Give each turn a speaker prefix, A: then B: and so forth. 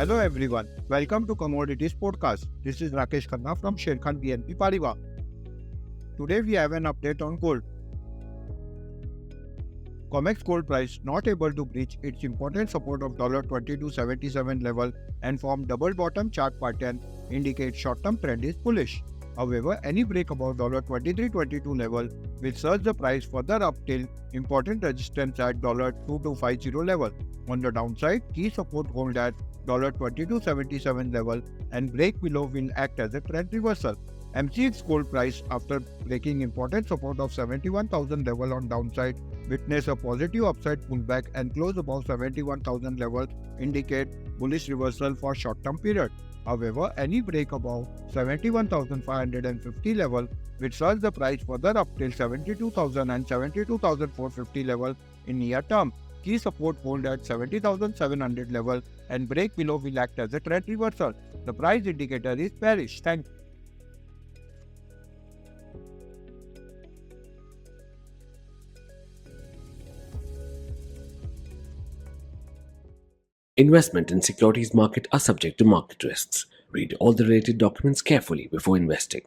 A: Hello everyone, welcome to Commodities Podcast. This is 𝗀𝗫𝗀𝗃 from Sharekhan BNP Paribas. Today we have an update on gold. COMEX gold price not able to breach its important support of $22.77 level and form double bottom chart pattern indicates short-term trend is bullish. However, any break above $23.22 level will surge the price further up till important resistance at $2250 level. On the downside, key support hold at $22.77 level and break below will act as a trend reversal. MCX gold price after breaking important support of 71,000 level on downside witness a positive upside pullback and close above 71,000 level indicate bullish reversal for short-term period. However, any break above 71,550 level will surge the price further up till 72,000 and 72,450 level in near term. Key support hold at 70,700 level and break below will act as a trend reversal. The price indicator is bearish. Thank you.
B: Investment in securities market are subject to market risks. Read all the related documents carefully before investing.